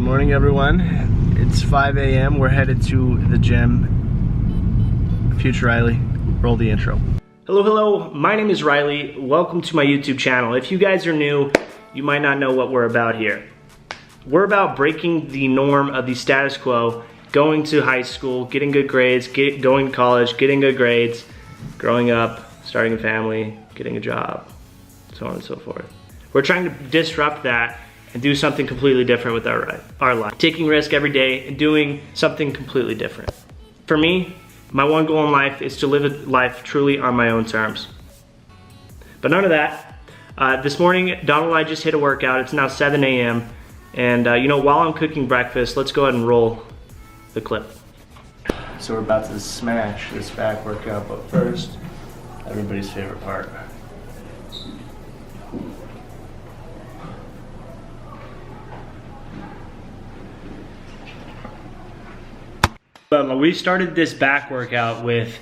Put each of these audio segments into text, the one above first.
Morning everyone. It's 5 a.m. We're headed to the gym. Future Riley, roll the intro. Hello, my name is Riley. Welcome to my YouTube channel. If you guys are new, you might not know what we're about here. We're about breaking the norm of the status quo, going to high school, getting good grades, going to college, getting good grades, growing up, starting a family, getting a job, so on and so forth. We're trying to disrupt that and do something completely different with our life. Taking risk every day and doing something completely different. For me, my one goal in life is to live a life truly on my own terms. But none of that. This morning, Donald and I just hit a workout. It's now 7 a.m. And you know, while I'm cooking breakfast, let's go ahead and roll the clip. So we're about to smash this back workout, but first, everybody's favorite part. We started this back workout with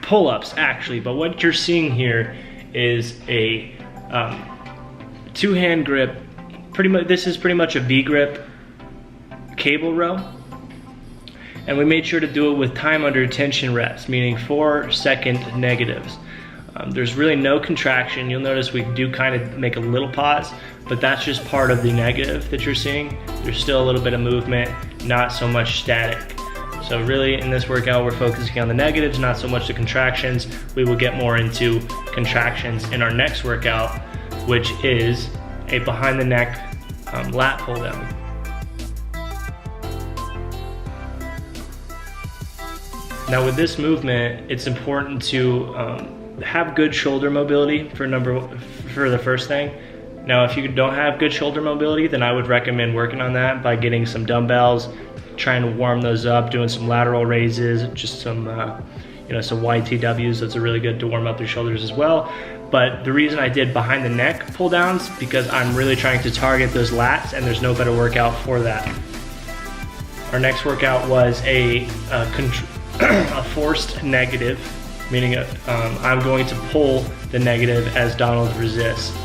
pull-ups actually, but what you're seeing here is a two-hand grip. This is pretty much a V-grip cable row, and we made sure to do it with time under tension reps, meaning 4-second negatives. There's really no contraction. You'll notice we do kind of make a little pause, but that's just part of the negative that you're seeing. There's still a little bit of movement, not so much static. So really in this workout, we're focusing on the negatives, not so much the contractions. We will get more into contractions in our next workout, which is a behind the neck lat pull down. Now with this movement, it's important to have good shoulder mobility for the first thing. Now if you don't have good shoulder mobility, then I would recommend working on that by getting some dumbbells, trying to warm those up, doing some lateral raises, just some some YTWs. That's really good to warm up your shoulders as well. But the reason I did behind the neck pull downs, because I'm really trying to target those lats, and there's no better workout for that. Our next workout was a forced negative, meaning I'm going to pull the negative as Donald resists.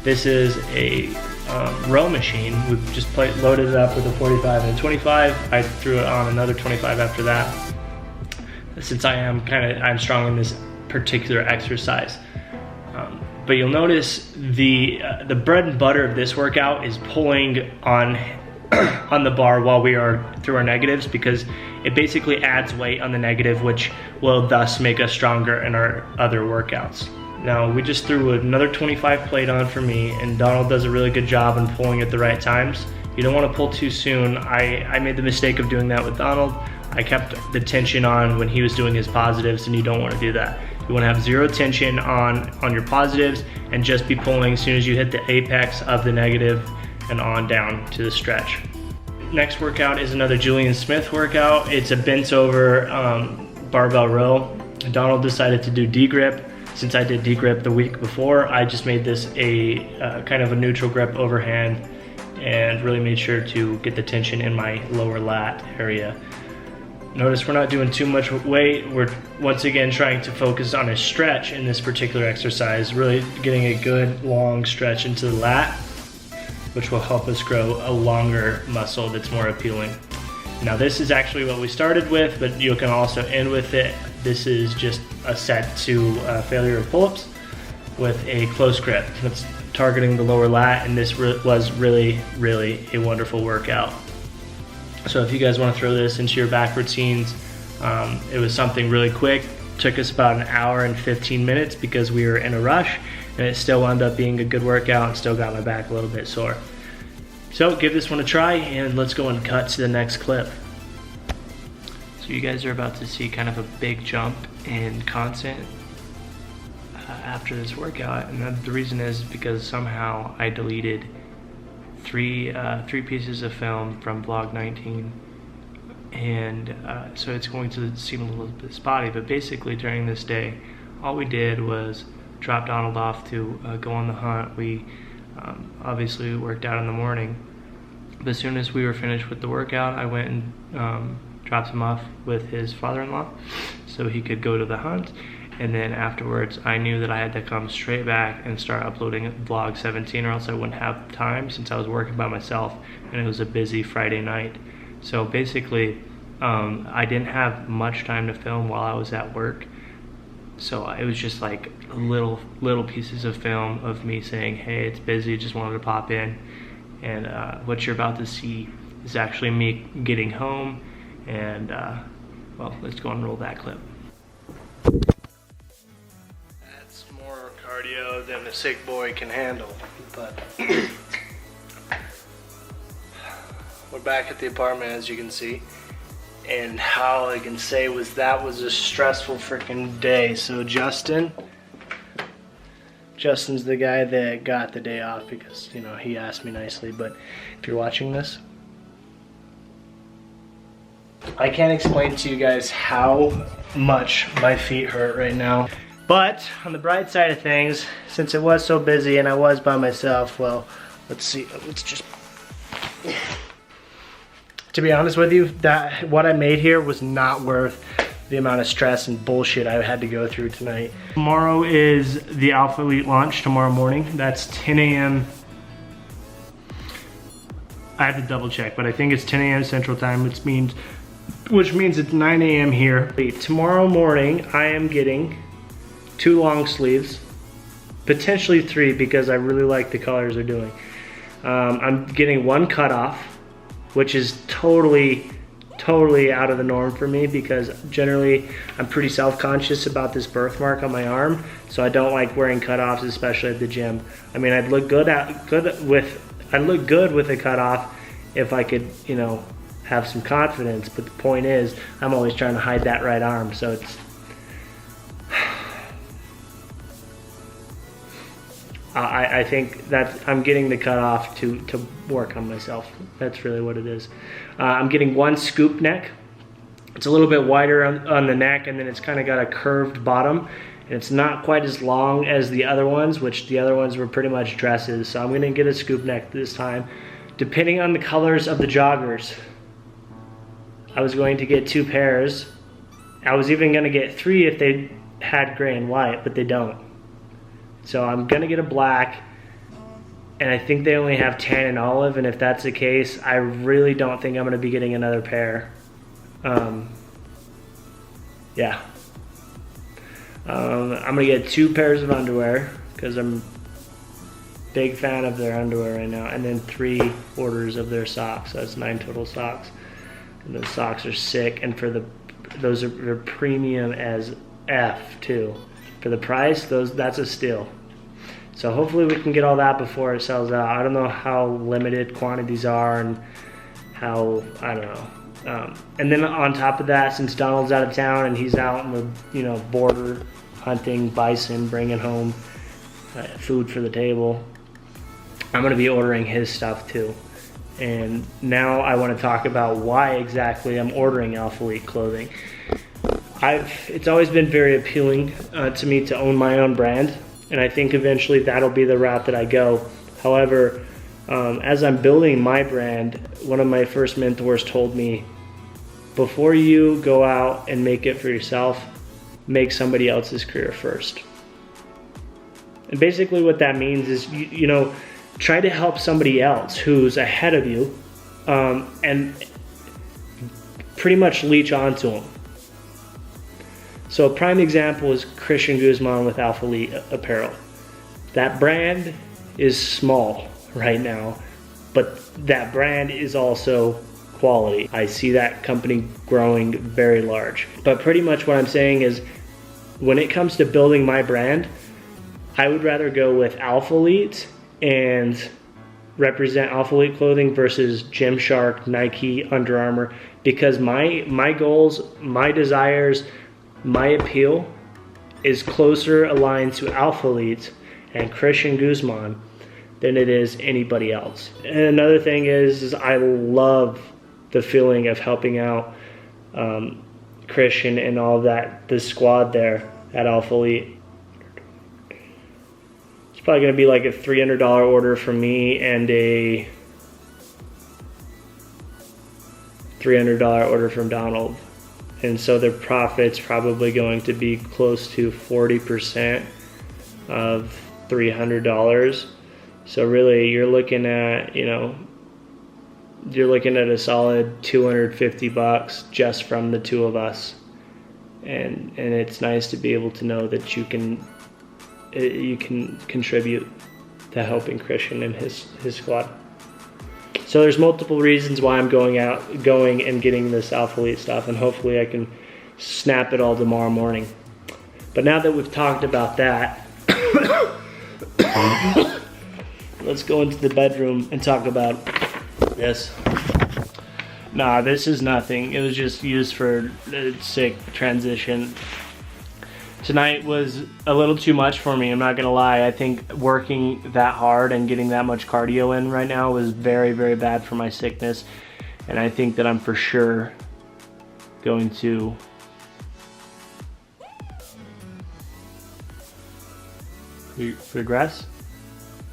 This is a row machine. We've just loaded it up with a 45 and a 25. I threw it on another 25 after that, since I'm strong in this particular exercise. But you'll notice the bread and butter of this workout is pulling on on the bar while we are through our negatives, because it basically adds weight on the negative, which will thus make us stronger in our other workouts. Now we just threw another 25 plate on for me, and Donald does a really good job in pulling at the right times. You don't want to pull too soon. I made the mistake of doing that with Donald. I kept the tension on when he was doing his positives, and you don't want to do that. You want to have zero tension on your positives and just be pulling as soon as you hit the apex of the negative and on down to the stretch. Next workout is another Julian Smith workout. It's a bent over barbell row. Donald decided to do D-grip. Since I did D-grip the week before, I just made this a kind of a neutral grip overhand and really made sure to get the tension in my lower lat area. Notice we're not doing too much weight. We're once again trying to focus on a stretch in this particular exercise, really getting a good long stretch into the lat, which will help us grow a longer muscle that's more appealing. Now this is actually what we started with, but you can also end with it. This is just a set to failure of pull-ups with a close grip. That's targeting the lower lat, and this was really, really a wonderful workout. So if you guys want to throw this into your back routines, it was something really quick. Took us about an hour and 15 minutes because we were in a rush, and it still wound up being a good workout and still got my back a little bit sore. So give this one a try, and let's go and cut to the next clip. So you guys are about to see kind of a big jump in content after this workout, and the reason is because somehow I deleted three pieces of film from vlog 19, and so it's going to seem a little bit spotty, but basically during this day all we did was drop Donald off to go on the hunt. We obviously worked out in the morning, but as soon as we were finished with the workout, I went and dropped him off with his father-in-law so he could go to the hunt, And then afterwards, I knew that I had to come straight back and start uploading vlog 17, or else I wouldn't have time since I was working by myself and it was a busy Friday night. So basically, I didn't have much time to film while I was at work. So it was just like little pieces of film of me saying, hey, it's busy, just wanted to pop in. And what you're about to see is actually me getting home. And well, let's go and roll that clip. That's more cardio than a sick boy can handle, but we're back at the apartment, as you can see. And how I can say was that was a stressful freaking day. So Justin's the guy that got the day off because, you know, he asked me nicely. But if you're watching this, I can't explain to you guys how much my feet hurt right now. But on the bright side of things, since it was so busy and I was by myself, well, let's see, let's just... To be honest with you, that what I made here was not worth the amount of stress and bullshit I had to go through tonight. Tomorrow is the Alpha Elite launch, tomorrow morning. That's 10 a.m. I have to double check, but I think it's 10 a.m. Central Time, which means it's 9 a.m. here. Tomorrow morning, I am getting 2 long sleeves, potentially 3 because I really like the colors they're doing. I'm getting 1 cutoff, which is totally out of the norm for me because generally I'm pretty self-conscious about this birthmark on my arm, so I don't like wearing cutoffs, especially at the gym. I mean, I'd look good with a cutoff if I could, you know, have some confidence, but the point is I'm always trying to hide that right arm, so it's I think that I'm getting the cutoff to work on myself. That's really what it is. I'm getting 1 scoop neck. It's a little bit wider on the neck, and then it's kind of got a curved bottom, and it's not quite as long as the other ones, which the other ones were pretty much dresses. So I'm gonna get a scoop neck this time. Depending on the colors of the joggers, I was going to get 2 pairs. I was even gonna get 3 if they had gray and white, but they don't. So I'm gonna get a black, and I think they only have tan and olive, and if that's the case, I really don't think I'm gonna be getting another pair. Yeah. I'm gonna get 2 pairs of underwear, because I'm a big fan of their underwear right now, and then 3 orders of their socks. That's 9 total socks. And those socks are sick, and they're premium as F too. For the price, that's a steal. So hopefully we can get all that before it sells out. I don't know how limited quantities are and how, I don't know. And then on top of that, since Donald's out of town and he's out in the, you know, border hunting bison, bringing home food for the table, I'm gonna be ordering his stuff too. And now I want to talk about why exactly I'm ordering Alpha Elite clothing. It's always been very appealing to me to own my own brand, and I think eventually that'll be the route that I go. However, as I'm building my brand, one of my first mentors told me, before you go out and make it for yourself, make somebody else's career first. And basically what that means is, you know, try to help somebody else who's ahead of you and pretty much leech onto them. So a prime example is Christian Guzman with Alpha Elite Apparel. That brand is small right now, but that brand is also quality. I see that company growing very large. But pretty much what I'm saying is, when it comes to building my brand, I would rather go with Alpha Elite and represent Alpha Elite clothing versus Gymshark, Nike, Under Armour, because my goals, my desires, my appeal is closer aligned to Alpha Elite and Christian Guzman than it is anybody else. And another thing is I love the feeling of helping out Christian and all of that, the squad there at Alpha Elite. It's probably gonna be like a $300 order from me and a $300 order from Donald. and so their profit's probably going to be close to 40% of $300. So really, you're looking at, you're looking at a solid $250 just from the two of us, and it's nice to be able to know that you can contribute to helping Christian and his squad. So there's multiple reasons why I'm going and getting this Alpha Elite stuff, and hopefully I can snap it all tomorrow morning. But now that we've talked about that, let's go into the bedroom and talk about this. Nah, this is nothing. It was just used for a sick transition. Tonight was a little too much for me, I'm not gonna lie. I think working that hard and getting that much cardio in right now was very, very bad for my sickness. And I think that I'm for sure going to regress.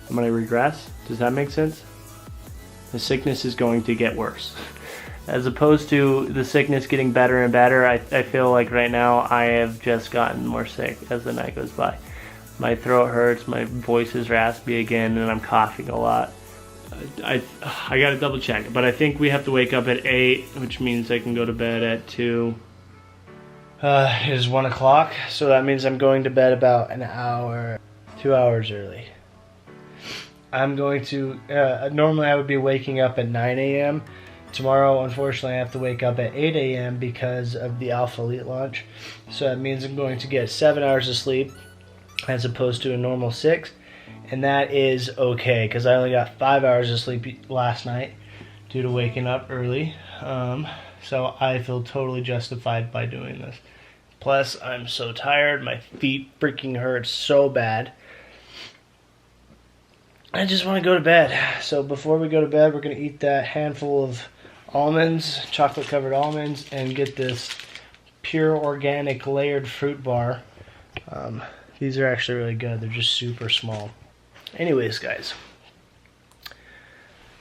I'm gonna regress. Does that make sense? The sickness is going to get worse. As opposed to the sickness getting better and better, I feel like right now I have just gotten more sick as the night goes by. My throat hurts, my voice is raspy again, and I'm coughing a lot. I gotta double check, but I think we have to wake up at 8, which means I can go to bed at 2. It is 1 o'clock, so that means I'm going to bed about an hour, 2 hours early. I'm going to, normally I would be waking up at 9 a.m. Tomorrow, unfortunately, I have to wake up at 8 a.m. because of the Alpha Elite launch. So that means I'm going to get 7 hours of sleep as opposed to a normal 6. And that is okay because I only got 5 hours of sleep last night due to waking up early. So I feel totally justified by doing this. Plus, I'm so tired. My feet freaking hurt so bad. I just want to go to bed. So before we go to bed, we're going to eat that handful of almonds, chocolate covered almonds, and get this pure organic layered fruit bar. These are actually really good. They're just super small. Anyways, guys,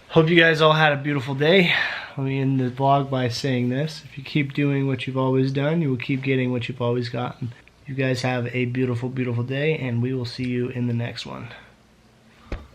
hope you guys all had a beautiful day. Let me end the vlog by saying this: if you keep doing what you've always done, you will keep getting what you've always gotten. You guys have a beautiful, beautiful day, and we will see you in the next one.